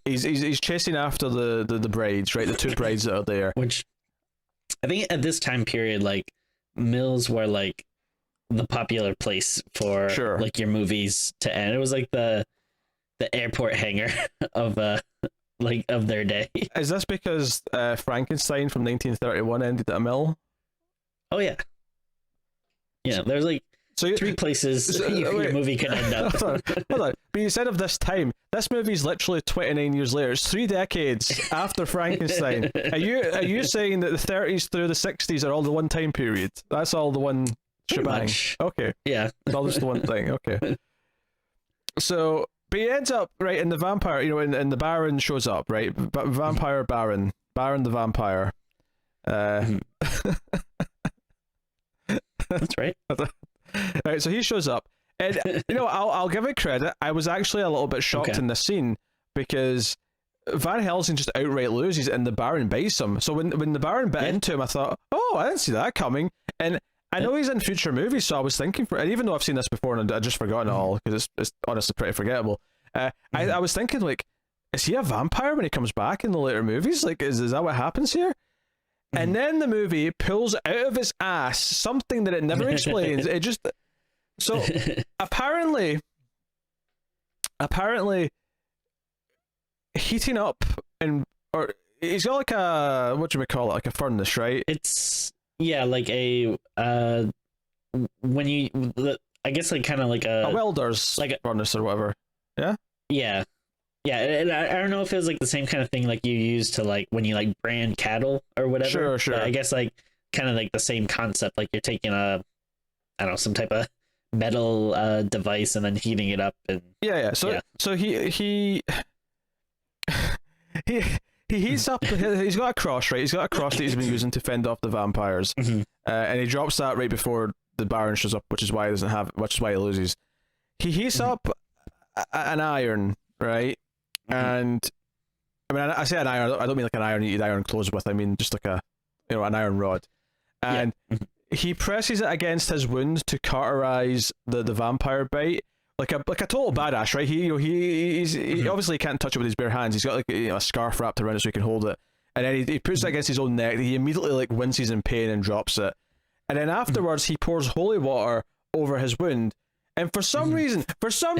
he's chasing after the brides, right? The two brides that are there. Which I think at this time period, like, mills were like the popular place for like your movies to end. It was like the airport hangar of their day. Is this because Frankenstein from 1931 ended at a mill? Oh yeah. Yeah, there's like three places your movie could end up. Hold on. But you said of this time, this movie's literally 29 years later. It's 3 decades after Frankenstein. Are you saying that the 30s through the 60s are all the one time period? That's all the one shebang. Okay. Yeah. It's all just the one thing. Okay. So But he ends up right in the vampire, and the Baron shows up, right? Vampire Baron the vampire. That's right. Right, so he shows up, and I'll give it credit. I was actually a little bit shocked in this scene because Van Helsing just outright loses, and the Baron bites him. So when the Baron bit into him, I thought, oh, I didn't see that coming. And I know he's in future movies, so I was thinking, and even though I've seen this before and I just forgotten it all because it's honestly pretty forgettable. I was thinking, like, is he a vampire when he comes back in the later movies? Like, is that what happens here? And then the movie pulls out of its ass something that it never explains. It just so apparently heating up or he's got like a, what do we call it, like a furnace, right? It's like a I guess like kind of like a welder's like a furnace or whatever. Yeah, and I don't know if it was like the same kind of thing like you use to like when you like brand cattle or whatever. Sure. But I guess like kind of like the same concept, like you're taking I don't know, some type of metal device and then heating it up and so he heats up. He's got a cross, right? He's got a cross that he's been using to fend off the vampires, and he drops that right before the Baron shows up, which is why he loses. He heats up an iron, right? And I mean, I say an iron. I don't mean like an iron you eat iron clothes with. I mean just like an iron rod, and he presses it against his wound to cauterize the vampire bite. Like a total badass, right? He obviously can't touch it with his bare hands. He's got like a scarf wrapped around it so he can hold it, and then he puts it against his own neck. He immediately like winces in pain and drops it, and then afterwards he pours holy water over his wound. And for some reason, so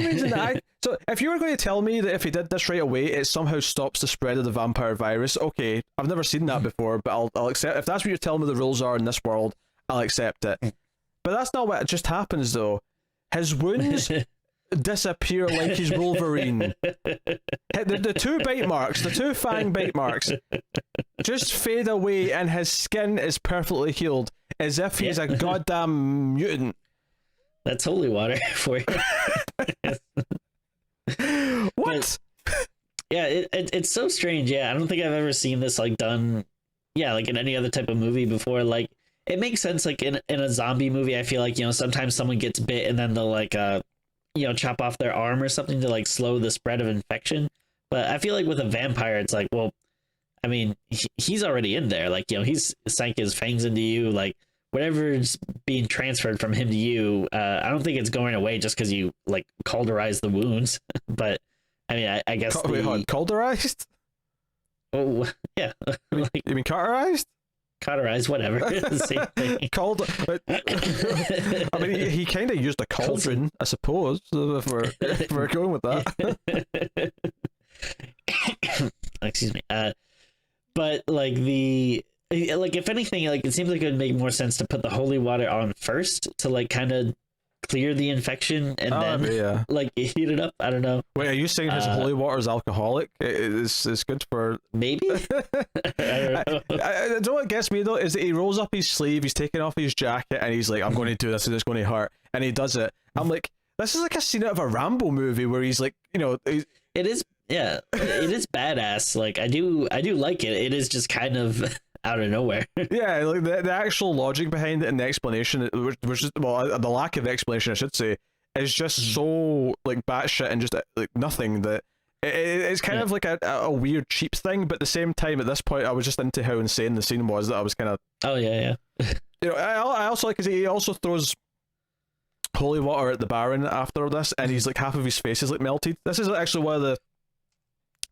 if you were going to tell me that if he did this right away, it somehow stops the spread of the vampire virus, okay, I've never seen that before, but I'll accept. If that's what you're telling me the rules are in this world, I'll accept it. But that's not what just happens though. His wounds disappear like he's Wolverine. The two bite marks, the two fang bite marks, just fade away, and his skin is perfectly healed, as if he's a goddamn mutant. That's holy water for you. What? But, it's so strange. I don't think I've ever seen this like done. Like in any other type of movie before. Like it makes sense. Like in a zombie movie, I feel like sometimes someone gets bit and then they'll like chop off their arm or something to like slow the spread of infection. But I feel like with a vampire, it's like, well, I mean, he's already in there. Like he's sank his fangs into you. Like whatever's being transferred from him to you, I don't think it's going away just because you like cauterize the wounds. But I mean, I guess cauterized? Oh yeah, like, you mean cauterized? Cauterized, whatever. Same thing. I mean, he kind of used a cauldron, I suppose. If we're going with that. Excuse me. But like if anything, like it seems like it would make more sense to put the holy water on first to like kind of clear the infection and then like heat it up. I don't know. Wait, are you saying his holy water is alcoholic? It's good for maybe. I don't know. I don't know what gets me though is that he rolls up his sleeve, he's taking off his jacket, and he's like, "I'm going to do this, and it's going to hurt," and he does it. I'm like, this is like a scene out of a Rambo movie where he's like, it is. Yeah, it is badass. Like I do like it. It is just kind of out of nowhere. Yeah, like the actual logic behind it and the explanation, which is, well, the lack of explanation, I should say, is just so like batshit and just like nothing that it's kind of like a weird cheap thing. But at the same time, at this point, I was just into how insane the scene was that I was kind of. Oh yeah. I also like because he also throws holy water at the Baron after this, and he's like half of his face is like melted. This is actually one of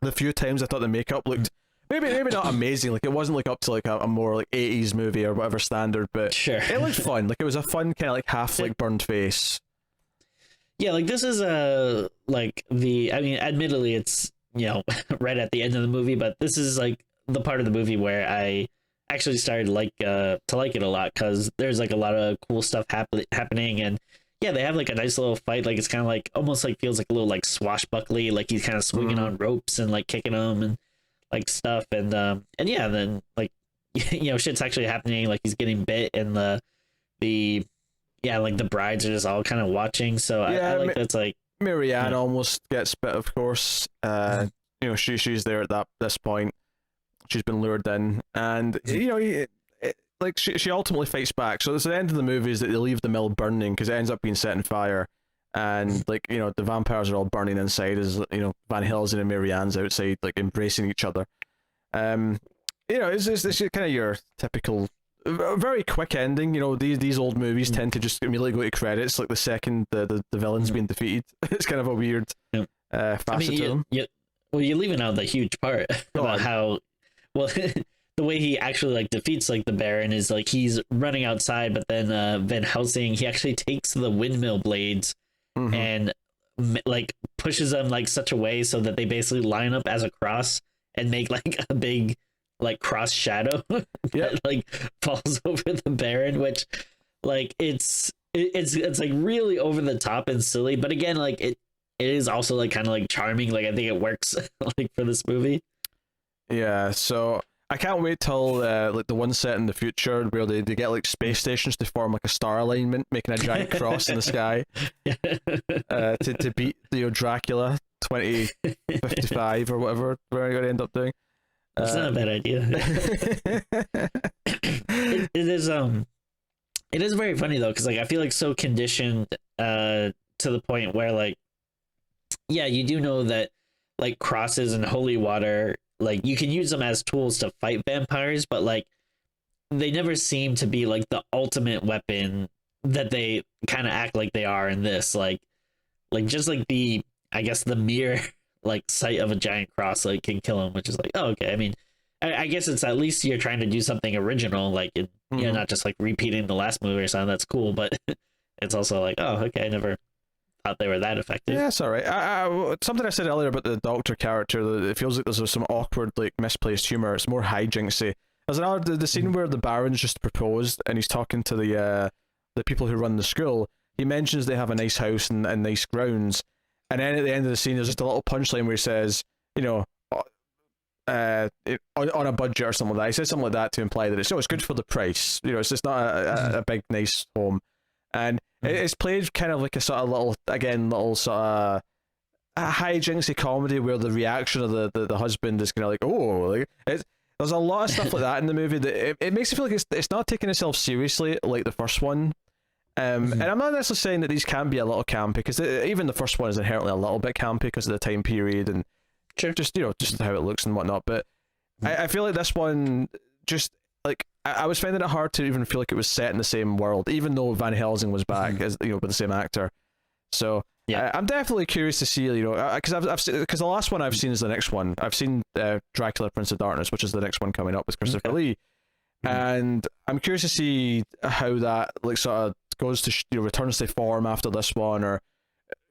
the few times I thought the makeup looked maybe not amazing. Like it wasn't like up to like a more like 80s movie or whatever standard, but sure, it looked fun. Like it was a fun kind of like half like burned face. Yeah, like this is like I mean, admittedly it's right at the end of the movie, but this is like the part of the movie where I actually started to like it a lot because there's like a lot of cool stuff happening, and yeah, they have like a nice little fight. Like it's kind of like almost like feels like a little like swashbuckly, like he's kind of swinging on ropes and like kicking them and like stuff, and yeah, then like shit's actually happening. Like he's getting bit, and the like the brides are just all kind of watching. So I like that's like Marianne almost gets bit, of course. She's there at this point. She's been lured in, and she ultimately fights back. So it's the end of the movie is that they leave the mill burning because it ends up being set on fire, and the vampires are all burning inside as Van Helsing and Marianne's outside embracing each other. It's kind of your typical very quick ending. These old movies tend to just immediately go to credits like the second the villain's been defeated. It's kind of a weird facet to them. Well, you're leaving out the huge part about how the way he actually defeats the Baron is he's running outside, but then Van Helsing, he actually takes the windmill blades and pushes them such a way so that they basically line up as a cross and make a big cross shadow that falls over the Baron, which it's really over the top and silly, but again it is also kind of charming. I think it works for this movie. Yeah, so I can't wait till the one set in the future where they get space stations to form a star alignment, making a giant cross in the sky to beat Dracula 2055 or whatever we're going to end up doing. That's not a bad idea. It is very funny though, because I feel so conditioned to the point where you do know that crosses and holy water, you can use them as tools to fight vampires, but they never seem to be the ultimate weapon that they kind of act like they are in this. Just the mere sight of a giant cross can kill him, which is oh, okay. I mean, I guess it's at least you're trying to do something original, not just repeating the last movie or something. That's cool, but it's also oh, okay, I never thought they were that effective. Yeah, it's all right. Something I said earlier about the Doctor character, it feels like there's some awkward misplaced humor. It's more hijinksy. There's another the scene where the Baron's just proposed and he's talking to the people who run the school. He mentions they have a nice house and nice grounds. And then at the end of the scene, there's just a little punchline where he says, on a budget or something like that. He says something like that to imply that it's good for the price. It's just not a big, nice home. And it's played kind of a sort of little sort of a hijinksy comedy where the reaction of the husband is kind of there's a lot of stuff like that in the movie that it makes it feel like it's not taking itself seriously like the first one. And I'm not necessarily saying that these can be a little campy, because even the first one is inherently a little bit campy because of the time period and just how it looks and whatnot. But I feel like this one just I was finding it hard to even feel like it was set in the same world, even though Van Helsing was back as with the same actor. So I'm definitely curious to see because because the last one I've seen is the next one. I've seen Dracula Prince of Darkness, which is the next one coming up with Christopher Lee, and I'm curious to see how that sort of goes to returns to form after this one, or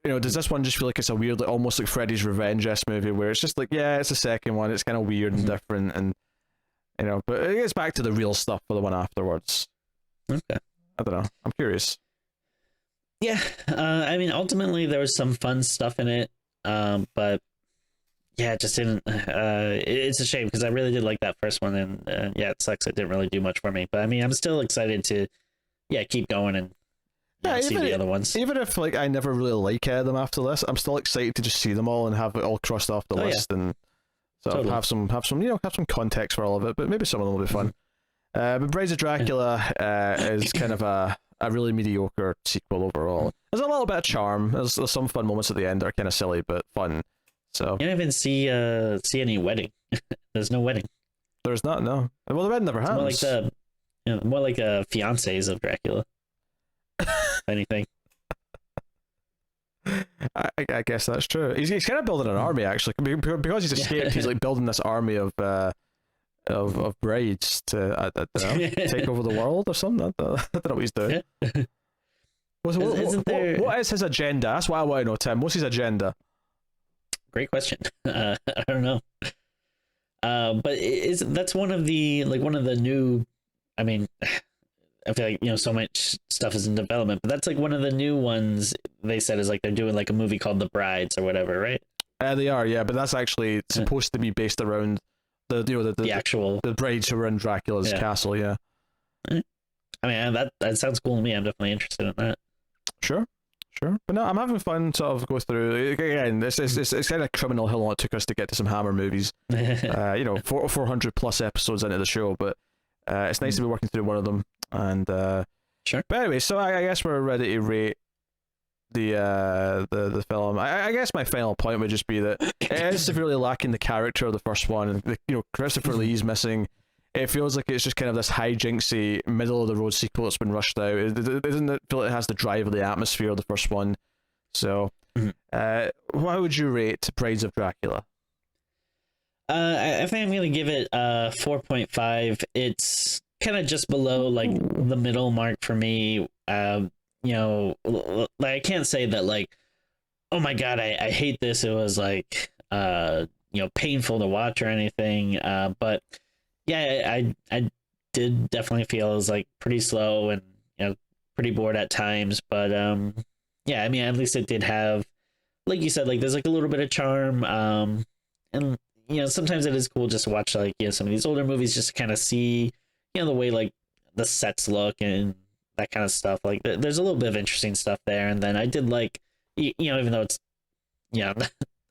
does this one just feel like it's a weird almost like Freddy's Revenge-esque movie where it's just it's the second one, it's kind of weird and different, and but it gets back to the real stuff for the one afterwards. Okay, I don't know, I'm curious. Yeah, I mean, ultimately there was some fun stuff in it, but yeah, it just didn't. It's a shame because I really did like that first one, and it sucks it didn't really do much for me. But I mean, I'm still excited to keep going and see the other ones. Even if I never really like them after this, I'm still excited to just see them all and have it all crossed off the list and sort of have some context for all of it. But maybe some of them will be fun. But Brides of Dracula is kind of a really mediocre sequel overall. There's a little bit of charm. There's some fun moments at the end that are kind of silly but fun. So you don't even see any wedding. There's no wedding. There's not, no. Well, the wedding never happens. More like fiancés of Dracula. Anything. I guess that's true. He's kind of building an army actually because he's escaped. He's building this army of brides to I don't know, take over the world or something. I don't know what he's doing. What is his agenda? That's what I want to know, Tim. What's his agenda? Great question. I don't know. But that's one of the new. I mean, I feel like so much stuff is in development, but that's one of the new ones. They said is they're doing a movie called The Brides or whatever, right? They are, yeah, but that's actually supposed to be based around the actual brides who were in Dracula's castle, yeah. I mean, that sounds cool to me. I'm definitely interested in that. Sure. Sure, but no, I'm having fun. Sort of go through again. It's kind of criminal how long it took us to get to some Hammer movies. 400 plus episodes into the show, but it's nice to be working through one of them. And Sure. But anyway, so I guess we're ready to rate the film. I guess my final point would just be that it is severely lacking the character of the first one. Christopher Lee's missing. It feels like it's just kind of this hijinksy, middle of the road sequel that's been rushed out. It doesn't feel like it has the drive or the atmosphere of the first one. So, what would you rate Brides of Dracula? I think I'm gonna give it 4.5. It's kind of just below like the middle mark for me. Like I can't say that like, oh my god, I hate this. It was like painful to watch or anything. But yeah, I did definitely feel it was like pretty slow and pretty bored at times. But yeah, I mean, at least it did have, like you said, like there's like a little bit of charm. And sometimes it is cool just to watch like some of these older movies just to kind of see the way like the sets look and that kind of stuff. Like there's a little bit of interesting stuff there. And then I did like even though it's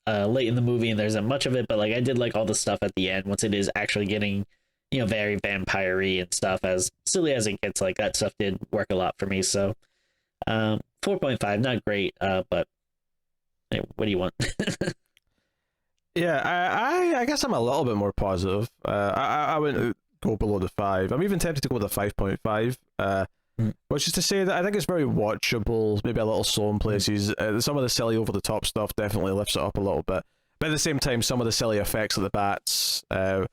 late in the movie and there isn't much of it, but like I did like all the stuff at the end once it is actually getting very vampire-y and stuff. As silly as it gets, like that stuff did work a lot for me. So 4.5, not great, but hey, what do you want? Yeah, I guess I'm a little bit more positive. I wouldn't go below the 5. I'm even tempted to go with a 5.5. Which is to say that I think it's very watchable, maybe a little slow in places. Some of the silly over-the-top stuff definitely lifts it up a little bit. But at the same time, some of the silly effects of the bats kind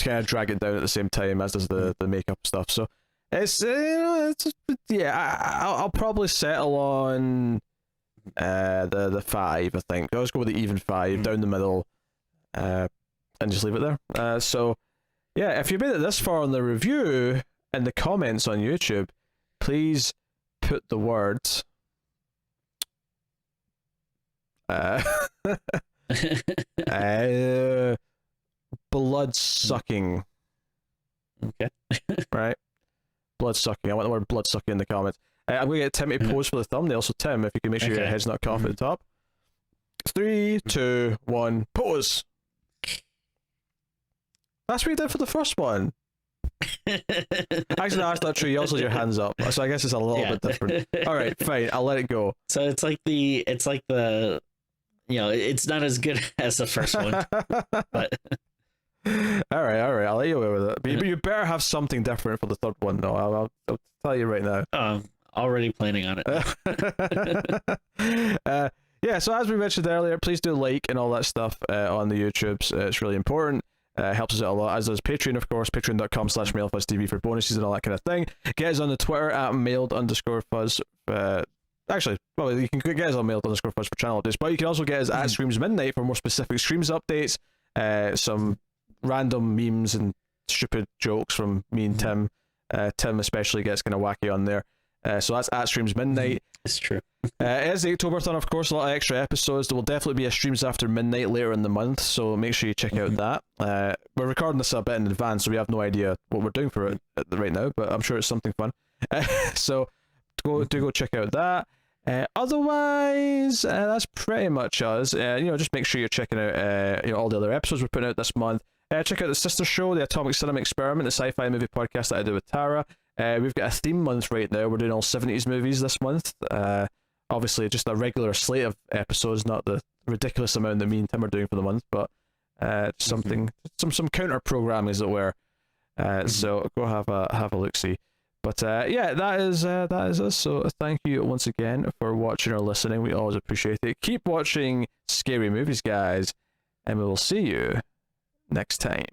of drag it down at the same time, as does the makeup stuff. So I'll probably settle on the 5, I think. I'll just go with the even 5, down the middle, and just leave it there. So yeah, if you made it this far on the review, in the comments on YouTube, please put the words blood sucking. Okay. Right? Blood sucking. I want the word blood sucking in the comments. I'm going to get Tim to pose for the thumbnail, so Tim, if you can make sure your head's not cut off at the top. 3, 2, 1, pose! That's what you did for the first one. Actually, no, that's not true. You also had your hands up, so I guess it's a little bit different. All right, fine. I'll let it go. So it's like the it's not as good as the first one. But all right. I'll let you away with it. But you better have something different for the third one, though. I'll tell you right now. Already planning on it. Yeah. So as we mentioned earlier, please do like and all that stuff on the YouTubes. It's really important. Helps us out a lot, as does Patreon, of course. Patreon.com/MailFuzzTV for bonuses and all that kind of thing. Get us on the Twitter at mailed_fuzz. Actually, well, you can get us on mailed_fuzz for channel updates, but you can also get us at Screams Midnight for more specific Screams updates, some random memes and stupid jokes from me and Tim. Tim especially gets kind of wacky on there. So that's at Streams Midnight. It's true. It is the Octoberthon, of course, a lot of extra episodes. There will definitely be a Streams After Midnight later in the month, so make sure you check out that. We're recording this a bit in advance, so we have no idea what we're doing for it right now, but I'm sure it's something fun. So do go check out that. Otherwise, that's pretty much us. Just make sure you're checking out all the other episodes we're putting out this month. Check out the sister show, the Atomic Cinema Experiment, the sci-fi movie podcast that I do with Tara. We've got a theme month right now. We're doing all 70s movies this month. Obviously, just a regular slate of episodes, not the ridiculous amount that me and Tim are doing for the month, but something, some counter programming, as it were. So go have a look see. But that is us. So thank you once again for watching or listening. We always appreciate it. Keep watching scary movies, guys, and we will see you next time.